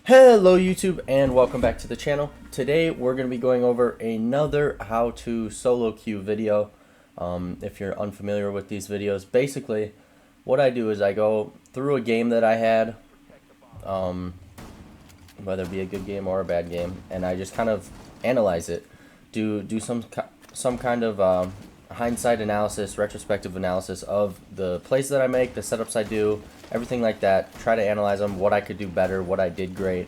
Hello YouTube and welcome back to the channel. Today we're going to be going over another how to solo queue video. If you're unfamiliar with these videos, basically what I do is I go through a game that I had, whether it be a good game or a bad game, and I just kind of analyze it, do some kind of hindsight analysis, retrospective analysis of the plays that I make, the setups I do, everything like that. Try to analyze them, what I could do better, what I did great,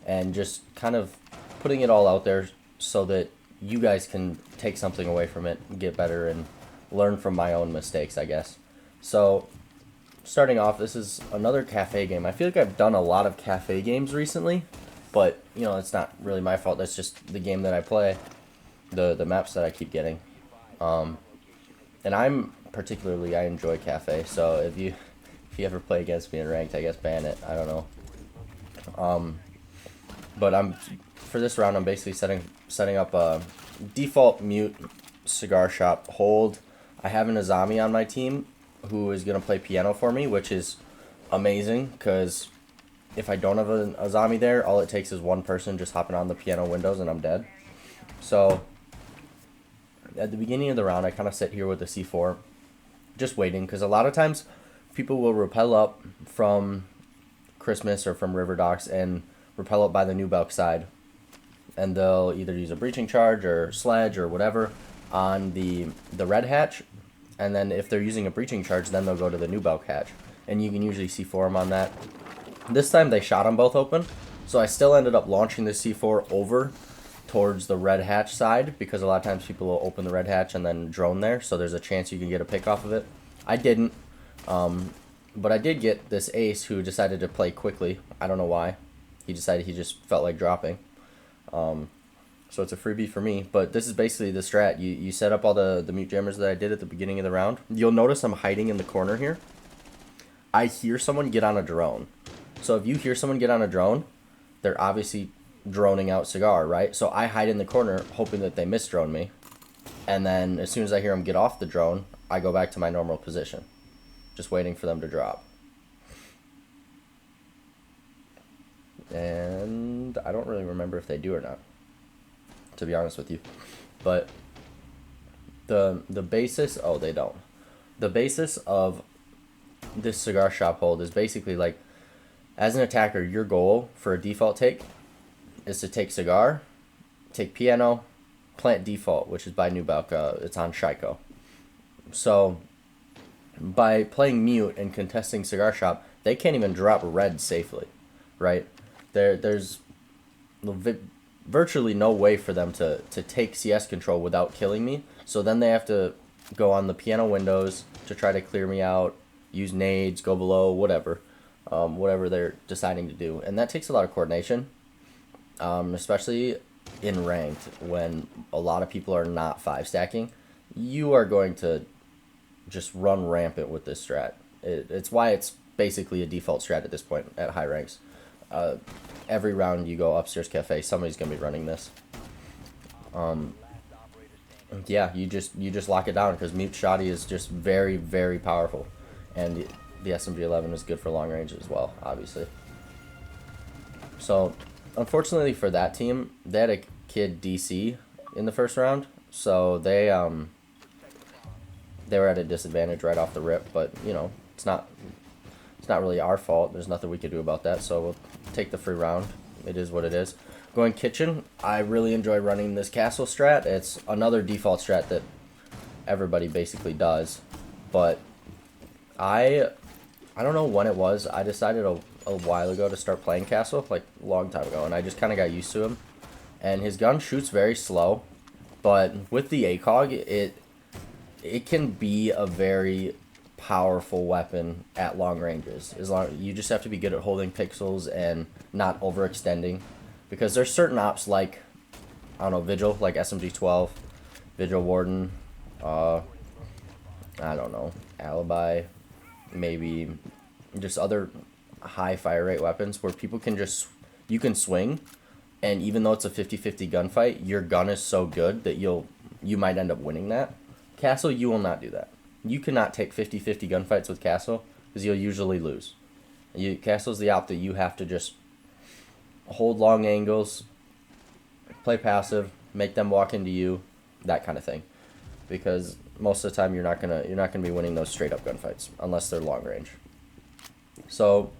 and just kind of putting it all out there so that you guys can take something away from it, get better, and learn from my own mistakes, I guess. So, starting off, this is another cafe game. I feel like I've done a lot of cafe games recently, but, you know, it's not really my fault. That's just the game that I play, the maps that I keep getting. And I enjoy cafe, so if you ever play against me in ranked, I guess ban it. I don't know. But for this round, I'm basically setting up a default mute cigar shop hold. I have an Azami on my team who is gonna play piano for me, which is amazing because if I don't have an Azami there, all it takes is one person just hopping on the piano windows and I'm dead. So at the beginning of the round, I kind of sit here with the C4, just waiting, because a lot of times people will rappel up from Christmas or from River Docks and rappel up by the New Belk side, and they'll either use a breaching charge or sledge or whatever on the red hatch, and then if they're using a breaching charge, then they'll go to the New Belk hatch, and you can usually C4 them on that. This time they shot them both open, so I still ended up launching the C4 over towards the red hatch side, because a lot of times people will open the red hatch and then drone there, so there's a chance you can get a pick off of it. I didn't, but I did get this ace who decided to play quickly. I don't know why. He decided he just felt like dropping. So it's a freebie for me, but this is basically the strat. You set up all the mute jammers that I did at the beginning of the round. You'll notice I'm hiding in the corner here. I hear someone get on a drone. So if you hear someone get on a drone, they're obviously droning out cigar, right? So I hide in the corner hoping that they misdrone me, and then as soon as I hear them get off the drone, I go back to my normal position, just waiting for them to drop. And I don't really remember if they do or not, to be honest with you, but the basis, oh, they don't. The basis of this cigar shop hold is basically like, as an attacker, your goal for a default take is to take cigar, take piano, plant default, which is by New Belk. It's on Shiko. So by playing mute and contesting cigar shop, they can't even drop red safely, right? There's virtually no way for them to take CS control without killing me. So then they have to go on the piano windows to try to clear me out, use nades, go below, whatever they're deciding to do, and that takes a lot of coordination. Especially in ranked, when a lot of people are not 5 stacking, you are going to just run rampant with this strat. It's why it's basically a default strat at this point at high ranks. Every round you go upstairs cafe, somebody's gonna be running this. Yeah, you just lock it down, because mute shoddy is just very, very powerful, and the SMG-11 is good for long range as well, obviously. So unfortunately for that team, they had a kid DC in the first round, so they were at a disadvantage right off the rip. But you know, it's not really our fault. There's nothing we could do about that. So we'll take the free round. It is what it is. Going kitchen, I really enjoy running this castle strat. It's another default strat that everybody basically does, but I don't know when it was. I decided a while ago to start playing castle, like a long time ago, and I just kind of got used to him. And his gun shoots very slow, but with the ACOG, it can be a very powerful weapon at long ranges. You just have to be good at holding pixels and not overextending, because there's certain ops like, I don't know, Vigil, like SMG-12, Vigil Warden, I don't know, Alibi, maybe just other high fire rate weapons where people can you can swing, and even though it's a 50-50 gunfight, your gun is so good that you might end up winning that. Castle, you will not do that. You cannot take 50-50 gunfights with Castle, because you'll usually lose. Castle's the op that you have to just hold long angles, play passive, make them walk into you, that kind of thing. Because most of the time you're not gonna be winning those straight up gunfights unless they're long range. So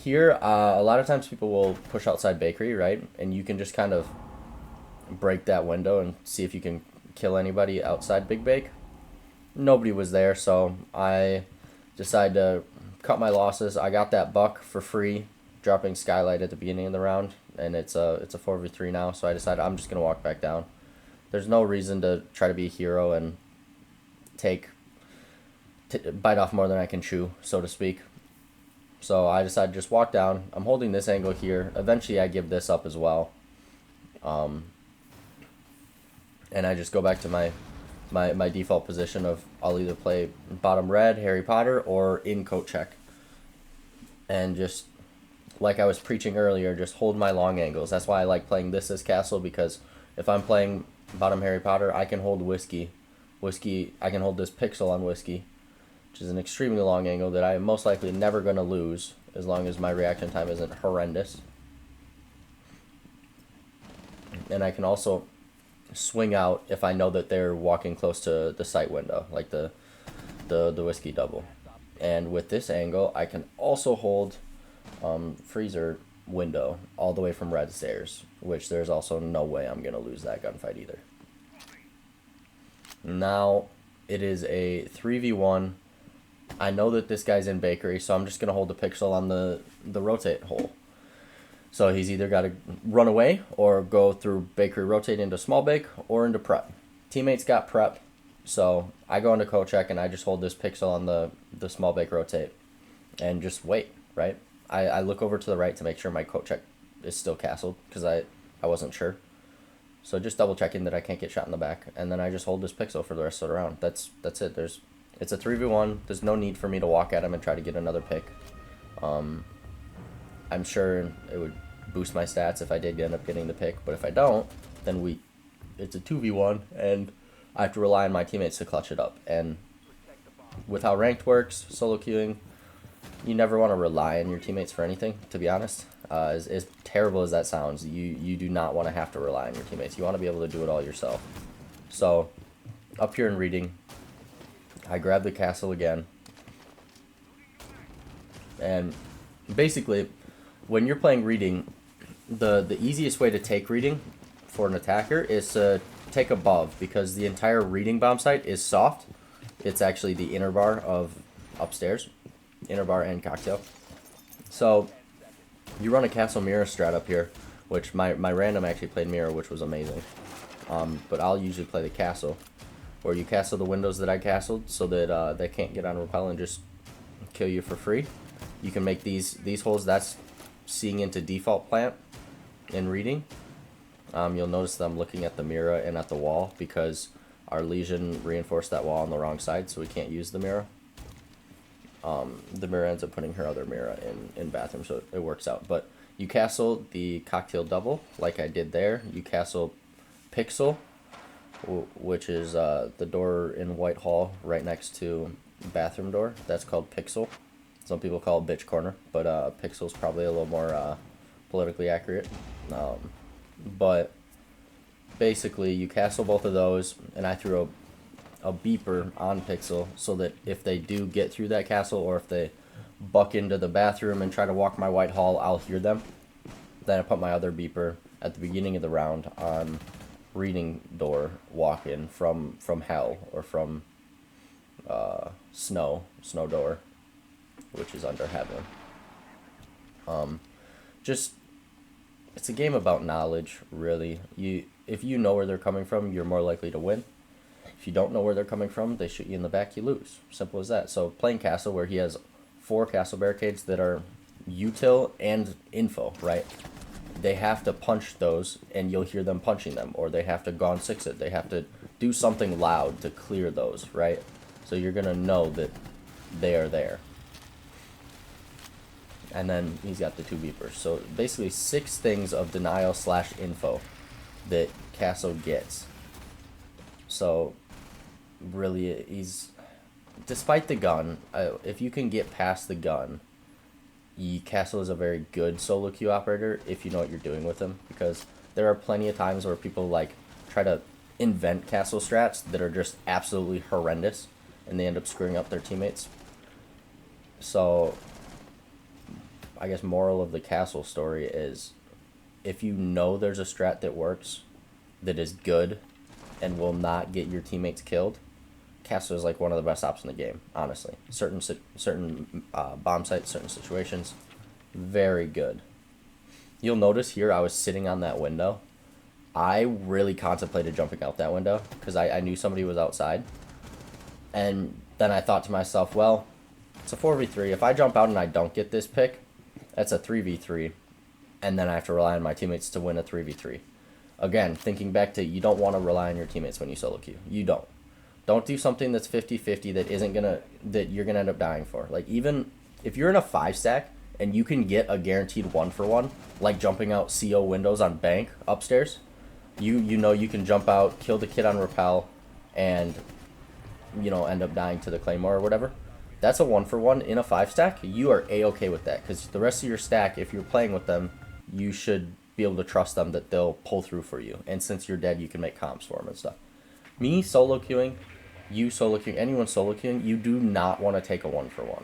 here, a lot of times people will push outside bakery, right? And you can just kind of break that window and see if you can kill anybody outside Big Bake. Nobody was there, so I decided to cut my losses. I got that buck for free, dropping Skylight at the beginning of the round, and it's a 4v3 now, so I decided I'm just going to walk back down. There's no reason to try to be a hero and bite off more than I can chew, so to speak. So I decided to just walk down. I'm holding this angle here. Eventually I give this up as well. And I just go back to my default position of I'll either play bottom red, Harry Potter, or in coat check. And just, like I was preaching earlier, just hold my long angles. That's why I like playing this as castle, because if I'm playing bottom Harry Potter, I can hold whiskey. I can hold this pixel on whiskey, which is an extremely long angle that I am most likely never going to lose as long as my reaction time isn't horrendous. And I can also swing out if I know that they're walking close to the sight window, like the whiskey double. And with this angle, I can also hold freezer window all the way from red stairs, which there's also no way I'm going to lose that gunfight either. Now it is a 3v1. I know that this guy's in bakery, so I'm just going to hold the pixel on the rotate hole. So he's either got to run away or go through bakery, rotate into small bake or into prep. Teammates got prep, so I go into coat check and I just hold this pixel on the small bake rotate and just wait, right? I look over to the right to make sure my coat check is still castled because I wasn't sure. So just double checking that I can't get shot in the back, and then I just hold this pixel for the rest of the round. That's it. It's a 3v1. There's no need for me to walk at him and try to get another pick. I'm sure it would boost my stats if I did end up getting the pick, but if I don't, then it's a 2v1, and I have to rely on my teammates to clutch it up. And with how ranked works, solo queuing, you never want to rely on your teammates for anything, to be honest. As terrible as that sounds, you do not want to have to rely on your teammates. You want to be able to do it all yourself. So, up here in reading, I grab the castle again. And basically, when you're playing reading, the easiest way to take reading for an attacker is to take above, because the entire reading bomb site is soft. It's actually the inner bar of upstairs. Inner bar and cocktail. So you run a castle mirror strat up here, which my random actually played mirror, which was amazing. But I'll usually play the castle, where you castle the windows that I castled so that they can't get on rappel and just kill you for free. You can make these holes, that's seeing into default plant in reading. You'll notice that I'm looking at the mirror and at the wall because our Legion reinforced that wall on the wrong side, so we can't use the mirror. The mirror ends up putting her other mirror in bathroom, so it works out. But you castle the cocktail double, like I did there. You castle pixel, which is the door in Whitehall right next to bathroom door. That's called pixel. Some people call it bitch corner, but pixel's probably a little more politically accurate. But basically, you castle both of those, and I threw a beeper on pixel so that if they do get through that castle, or if they buck into the bathroom and try to walk my Whitehall, I'll hear them. Then I put my other beeper at the beginning of the round on reading door walk-in from hell, or from snow door, which is under heaven. It's a game about knowledge, really. If you know where they're coming from, you're more likely to win. If you don't know where they're coming from, they shoot you in the back, you lose. Simple as that. So playing castle, where he has 4 castle barricades that are util and info, right? They have to punch those, and you'll hear them punching them, or they have to gone 6 it. They have to do something loud to clear those, right? So you're gonna know that they are there. And then he's got the 2 beepers. So basically 6 things of denial / info that castle gets. So really, despite the gun, if you can get past the gun, Castle is a very good solo queue operator if you know what you're doing with him, because there are plenty of times where people like try to invent Castle strats that are just absolutely horrendous, and they end up screwing up their teammates. So, I guess moral of the Castle story is, if you know there's a strat that works, that is good, and will not get your teammates killed, Castle is like one of the best ops in the game, honestly. Certain bomb sites, certain situations, very good. You'll notice here I was sitting on that window. I really contemplated jumping out that window because I knew somebody was outside. And then I thought to myself, well, it's a 4v3. If I jump out and I don't get this pick, that's a 3v3. And then I have to rely on my teammates to win a 3v3. Again, thinking back to, you don't want to rely on your teammates when you solo queue. You don't. Don't do something that's 50-50 that you're gonna end up dying for. Like, even if you're in a 5-stack and you can get a guaranteed 1-for-1, like jumping out CO windows on bank upstairs, you know you can jump out, kill the kid on rappel, and end up dying to the claymore or whatever. That's a 1-for-1 in a 5-stack. You are A-okay with that, because the rest of your stack, if you're playing with them, you should be able to trust them that they'll pull through for you. And since you're dead, you can make comps for them and stuff. Me solo queuing, you solo queuing, anyone solo queuing, you do not want to take a 1-for-1.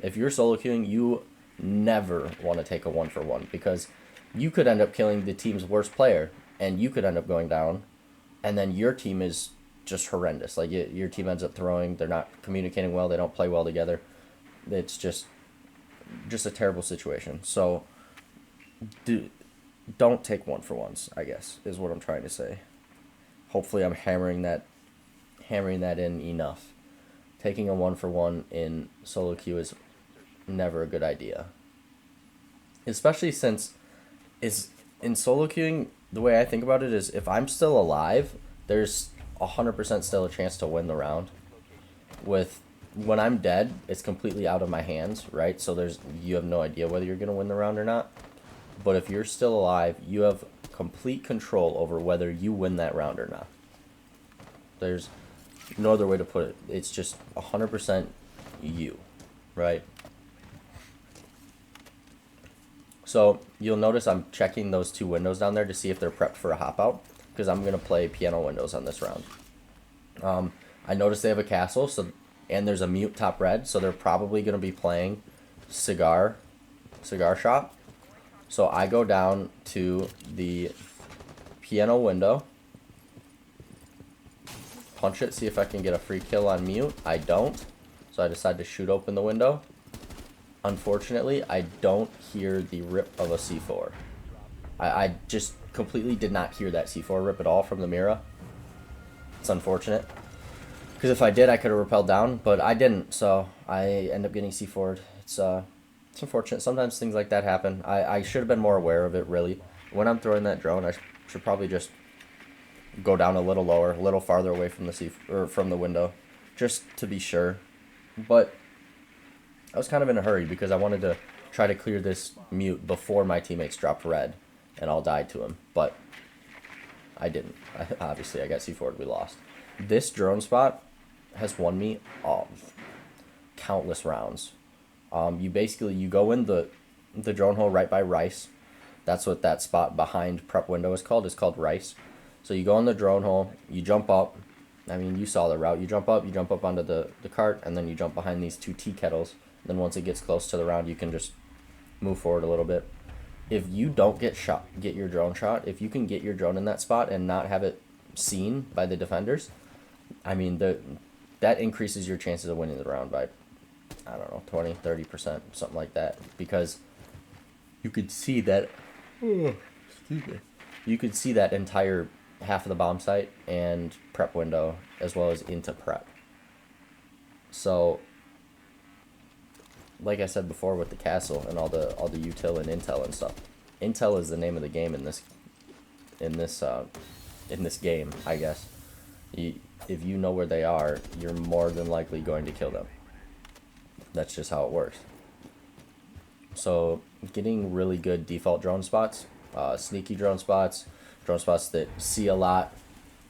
If you're solo queuing, you never want to take a 1-for-1, because you could end up killing the team's worst player, and you could end up going down, and then your team is just horrendous. Like, your team ends up throwing, they're not communicating well, they don't play well together. It's just a terrible situation. So, don't take 1-for-1s, I guess, is what I'm trying to say. Hopefully I'm hammering that in enough. Taking a 1-for-1 in solo queue is never a good idea. Especially since in solo queuing, the way I think about it is, if I'm still alive, there's 100% still a chance to win the round. When I'm dead, it's completely out of my hands, right? So you have no idea whether you're going to win the round or not. But if you're still alive, you have complete control over whether you win that round or not. There's no other way to put it. It's just 100% you, right? So you'll notice I'm checking those 2 windows down there to see if they're prepped for a hop out, because I'm going to play piano windows on this round. I noticed they have a castle, and there's a mute top red, so they're probably going to be playing cigar shop. So I go down to the piano window, punch it, see if I can get a free kill on mute. I don't, so I decide to shoot open the window. Unfortunately, I don't hear the rip of a C4. I just completely did not hear that C4 rip at all from the Mira. It's unfortunate, because if I did, I could have rappelled down, but I didn't, so I end up getting C4'd. It's unfortunate. Sometimes things like that happen. I should have been more aware of it, really. When I'm throwing that drone, I should probably just go down a little lower, a little farther away from from the window, just to be sure. But I was kind of in a hurry because I wanted to try to clear this mute before my teammates dropped red and all died to him. But I didn't. Obviously, I got C4'd. We lost. This drone spot has won me countless rounds. You go in the drone hole right by Rice. That's what that spot behind prep window is called. It's called Rice. So you go in the drone hole, you jump up. I mean, you saw the route. You jump up onto the cart, and then you jump behind these 2 tea kettles. Then once it gets close to the round, you can just move forward a little bit. If you don't get your drone shot, if you can get your drone in that spot and not have it seen by the defenders, I mean, that increases your chances of winning the round by, I don't know, 20, 30%, something like that. Because you could see that, you could see that entire half of the bomb site and prep window, as well as into prep. So, like I said before with the castle and all the util and intel and stuff, intel is the name of the game in this game, I guess. If you know where they are, you're more than likely going to kill them. That's just how it works. So getting really good default drone spots, sneaky drone spots that see a lot,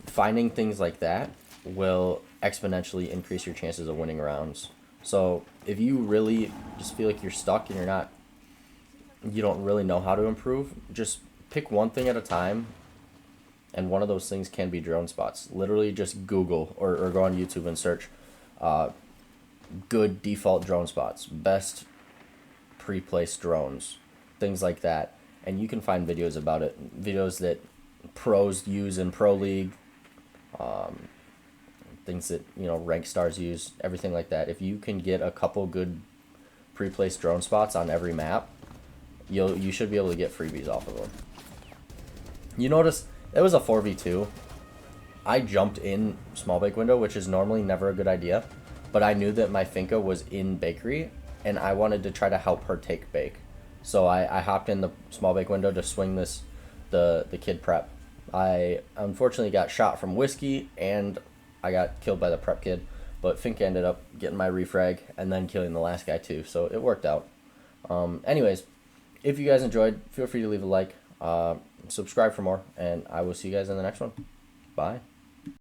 finding things like that will exponentially increase your chances of winning rounds So if you really just feel like you're stuck and you don't really know how to improve, just pick one thing at a time. And one of those things can be drone spots. Literally just Google or go on YouTube and search uh, good default drone spots, best pre-placed drones, things like that. And you can find videos about it, videos that pros use in Pro League, things that, rank stars use, everything like that. If you can get a couple good pre-placed drone spots on every map, you should be able to get freebies off of them. You notice it was a 4v2. I jumped in small bake window, which is normally never a good idea, but I knew that my Finca was in bakery, and I wanted to try to help her take bake. So I hopped in the small bake window to swing the kid prep. I unfortunately got shot from whiskey, and I got killed by the prep kid, but Finca ended up getting my refrag and then killing the last guy too, so it worked out. Anyways, if you guys enjoyed, feel free to leave a like, subscribe for more, and I will see you guys in the next one. Bye.